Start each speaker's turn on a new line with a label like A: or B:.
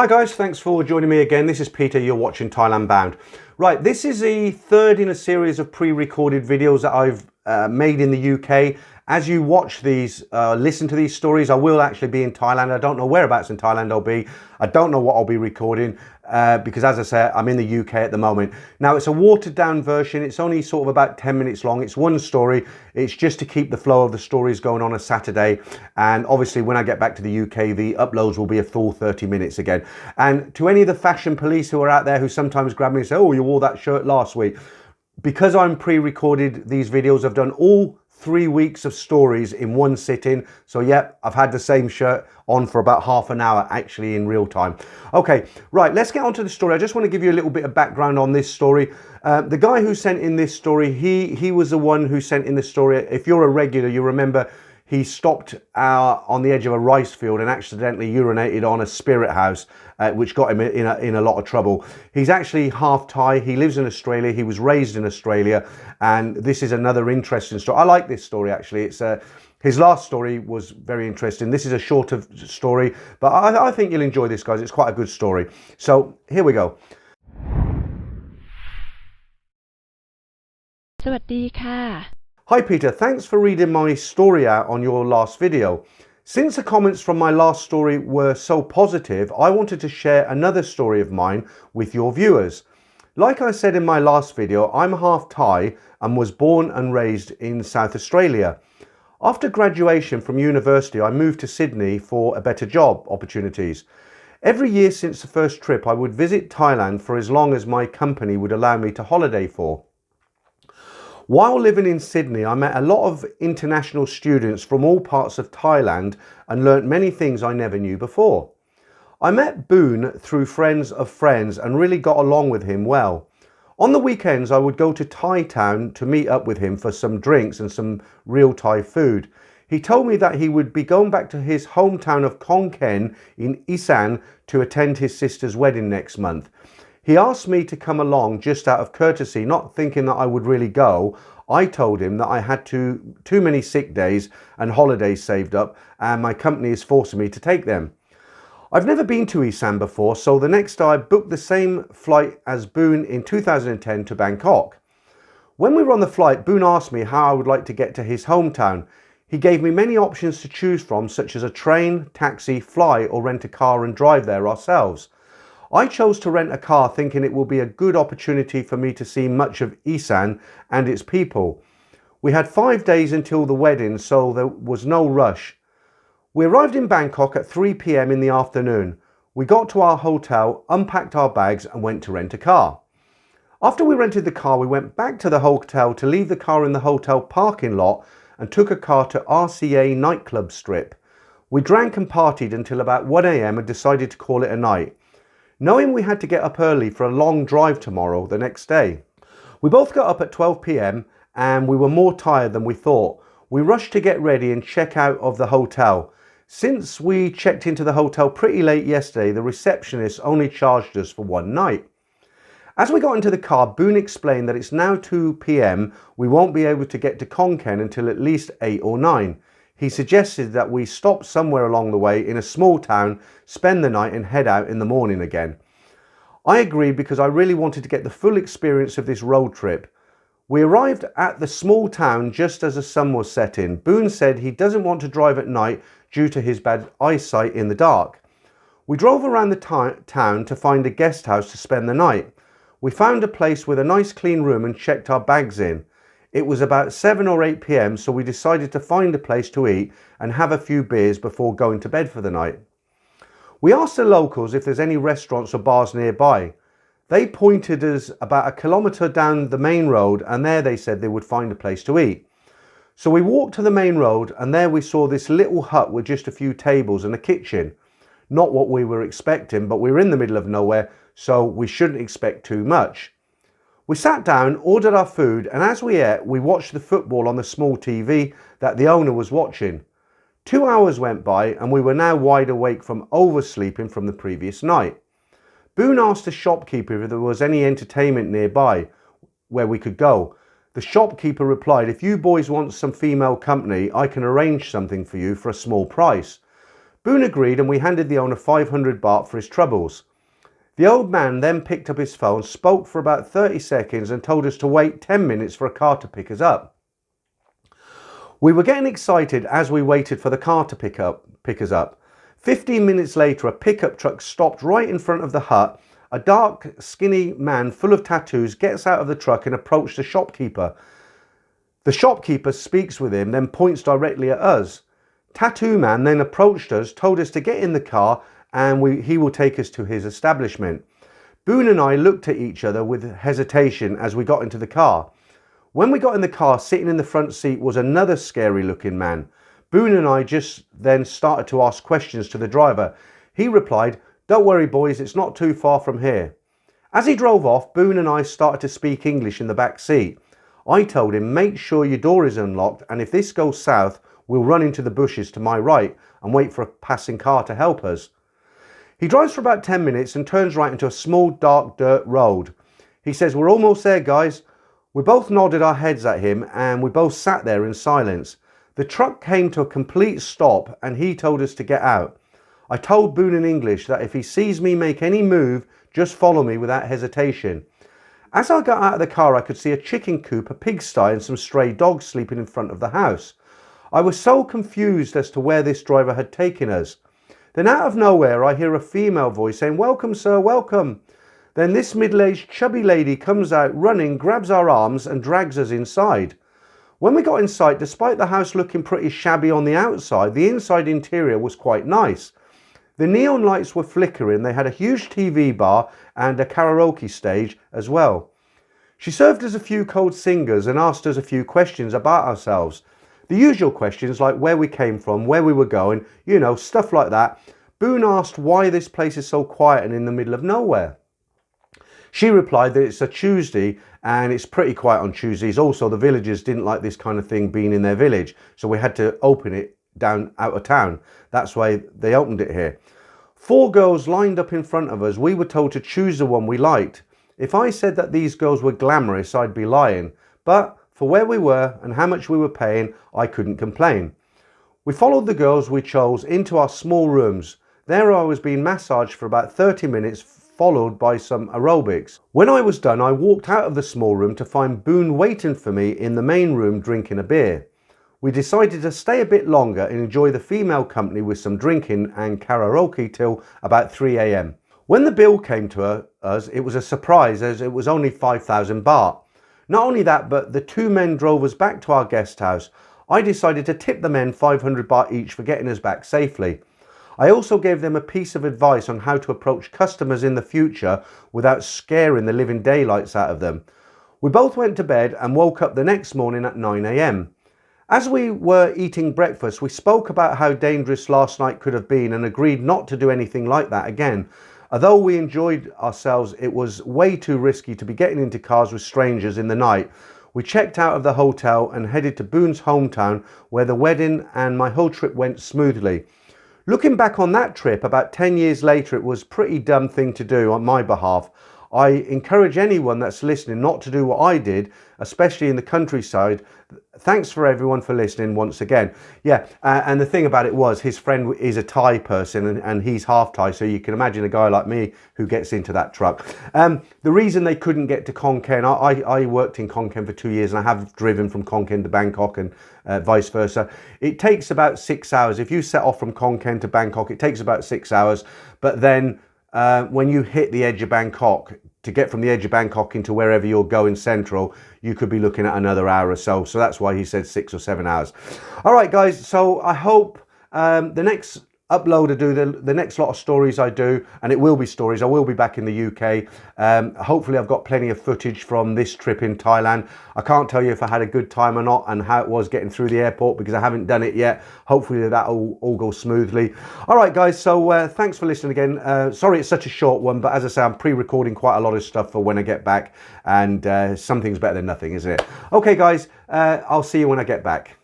A: Hi guys, thanks for joining me again. This is Peter, you're watching Thailand Bound. Right, this is the third in a series of pre-recorded videos that I've made in the UK. As you watch these, listen to these stories, I will actually be in Thailand. I don't know whereabouts in Thailand I'll be. I don't know what I'll be recording because, as I said, I'm in the UK at the moment. Now, it's a watered down version. It's only sort of about 10 minutes long. It's one story. It's just to keep the flow of the stories going on a Saturday. And obviously, when I get back to the UK, the uploads will be a full 30 minutes again. And to any of the fashion police who are out there who sometimes grab me and say, oh, you wore that shirt last week. Because I'm pre-recorded these videos, I've done all 3 weeks of stories in one sitting. So yeah, I've had the same shirt on for about half an hour actually in real time. Okay, right, let's get on to the story. I just want to give you a little bit of background on this story. The guy who sent in this story, he was the one who sent in the story. If you're a regular, you remember he stopped on the edge of a rice field and accidentally urinated on a spirit house, which got him in a lot of trouble. He's actually half Thai. He lives in Australia. He was raised in Australia. And this is another interesting story. I like this story, actually. It's his last story was very interesting. This is a shorter story, but I think you'll enjoy this, guys. It's quite a good story. So here we go.
B: สวัสดีค่ะ
A: Hi Peter, thanks for reading my story out on your last video. Since the comments from my last story were so positive, I wanted to share another story of mine with your viewers. Like I said in my last video, I'm half Thai and was born and raised in South Australia. After graduation from university, I moved to Sydney for a better job opportunities. Every year since the first trip, I would visit Thailand for as long as my company would allow me to holiday for. While living in Sydney, I met a lot of international students from all parts of Thailand and learnt many things I never knew before. I met Boon through friends of friends and really got along with him well. On the weekends, I would go to Thai town to meet up with him for some drinks and some real Thai food. He told me that he would be going back to his hometown of Khon Kaen in Isan to attend his sister's wedding next month. He asked me to come along just out of courtesy, not thinking that I would really go. I told him that I had too many sick days and holidays saved up and my company is forcing me to take them. I've never been to Isan before, so the next day I booked the same flight as Boon in 2010 to Bangkok. When we were on the flight, Boon asked me how I would like to get to his hometown. He gave me many options to choose from, such as a train, taxi, fly or rent a car and drive there ourselves. I chose to rent a car thinking it will be a good opportunity for me to see much of Isan and its people. We had 5 days until the wedding, so there was no rush. We arrived in Bangkok at 3 p.m. in the afternoon. We got to our hotel, unpacked our bags and went to rent a car. After we rented the car, we went back to the hotel to leave the car in the hotel parking lot and took a car to RCA nightclub strip. We drank and partied until about 1 a.m. and decided to call it a night, knowing we had to get up early for a long drive tomorrow, the next day. We both got up at 12 p.m. and we were more tired than we thought. We rushed to get ready and check out of the hotel. Since we checked into the hotel pretty late yesterday, the receptionist only charged us for one night. As we got into the car, Boon explained that it's now 2 p.m. We won't be able to get to Khon Kaen until at least 8 or 9. He suggested that we stop somewhere along the way in a small town, spend the night and head out in the morning again. I agreed because I really wanted to get the full experience of this road trip. We arrived at the small town just as the sun was setting. Boon said he doesn't want to drive at night due to his bad eyesight in the dark. We drove around the town to find a guest house to spend the night. We found a place with a nice clean room and checked our bags in. It was about 7 or 8 p.m, so we decided to find a place to eat and have a few beers before going to bed for the night. We asked the locals if there's any restaurants or bars nearby. They pointed us about a kilometre down the main road and there they said they would find a place to eat. So we walked to the main road and there we saw this little hut with just a few tables and a kitchen. Not what we were expecting, but we were in the middle of nowhere, so we shouldn't expect too much. We sat down, ordered our food, and as we ate, we watched the football on the small TV that the owner was watching. 2 hours went by and we were now wide awake from oversleeping from the previous night. Boon asked the shopkeeper if there was any entertainment nearby where we could go. The shopkeeper replied, if you boys want some female company, I can arrange something for you for a small price. Boone agreed and we handed the owner 500 baht for his troubles. The old man then picked up his phone, spoke for about 30 seconds and told us to wait 10 minutes for a car to pick us up. We were getting excited as we waited for the car to pick us up. 15 minutes later, a pickup truck stopped right in front of the hut. A dark, skinny man full of tattoos gets out of the truck and approached the shopkeeper. The shopkeeper speaks with him, then points directly at us. Tattoo man then approached us, told us to get in the car and he will take us to his establishment. Boone and I looked at each other with hesitation as we got into the car. When we got in the car, sitting in the front seat was another scary looking man. Boone and I just then started to ask questions to the driver. He replied, "Don't worry boys, it's not too far from here." As he drove off, Boone and I started to speak English in the back seat. I told him, "Make sure your door is unlocked, and if this goes south, we'll run into the bushes to my right and wait for a passing car to help us." He drives for about 10 minutes and turns right into a small dark dirt road. He says, "We're almost there guys." We both nodded our heads at him and we both sat there in silence. The truck came to a complete stop and he told us to get out. I told Boone in English that if he sees me make any move, just follow me without hesitation. As I got out of the car, I could see a chicken coop, a pigsty and some stray dogs sleeping in front of the house. I was so confused as to where this driver had taken us. Then out of nowhere, I hear a female voice saying, "Welcome, sir, welcome." Then this middle-aged chubby lady comes out running, grabs our arms and drags us inside. When we got inside, despite the house looking pretty shabby on the outside, the inside interior was quite nice. The neon lights were flickering, they had a huge TV bar and a karaoke stage as well. She served us a few cold singers and asked us a few questions about ourselves. The usual questions like where we came from, where we were going, you know, stuff like that. Boone asked why this place is so quiet and in the middle of nowhere. She replied that it's a Tuesday and it's pretty quiet on Tuesdays. Also, the villagers didn't like this kind of thing being in their village, so we had to open it down out of town. That's why they opened it here. 4 girls lined up in front of us. We were told to choose the one we liked. If I said that these girls were glamorous, I'd be lying. But for where we were and how much we were paying, I couldn't complain. We followed the girls we chose into our small rooms. There I was being massaged for about 30 minutes, followed by some aerobics. When I was done, I walked out of the small room to find Boone waiting for me in the main room drinking a beer. We decided to stay a bit longer and enjoy the female company with some drinking and karaoke till about 3 AM. When the bill came to us, it was a surprise as it was only 5,000 baht. Not only that, but the 2 men drove us back to our guest house. I decided to tip the men 500 baht each for getting us back safely. I also gave them a piece of advice on how to approach customers in the future without scaring the living daylights out of them. We both went to bed and woke up the next morning at 9 AM. As we were eating breakfast, we spoke about how dangerous last night could have been and agreed not to do anything like that again. Although we enjoyed ourselves, it was way too risky to be getting into cars with strangers in the night. We checked out of the hotel and headed to Boone's hometown where the wedding and my whole trip went smoothly. Looking back on that trip about 10 years later, it was a pretty dumb thing to do on my behalf. I encourage anyone that's listening not to do what I did, especially in the countryside. Thanks for everyone for listening once again. Yeah, and the thing about it was his friend is a Thai person and he's half Thai, so you can imagine a guy like me who gets into that truck. The reason they couldn't get to Khon Kaen, I worked in Khon Kaen for 2 years and I have driven from Khon Kaen to Bangkok and vice versa. It takes about 6 hours. If you set off from Khon Kaen to Bangkok, it takes about 6 hours, but then when you hit the edge of Bangkok, to get from the edge of Bangkok into wherever you're going central, you could be looking at another hour or so. So that's why he said 6 or 7 hours. All right, guys. So I hope the next upload I do, the next lot of stories I do, and it will be stories. I will be back in the UK. Hopefully I've got plenty of footage from this trip in Thailand. I can't tell you if I had a good time or not and how it was getting through the airport because I haven't done it yet. Hopefully that all goes smoothly. All right, guys. So thanks for listening again. Sorry it's such a short one, but as I say, I'm pre-recording quite a lot of stuff for when I get back, and something's better than nothing, isn't it? Okay, guys. I'll see you when I get back.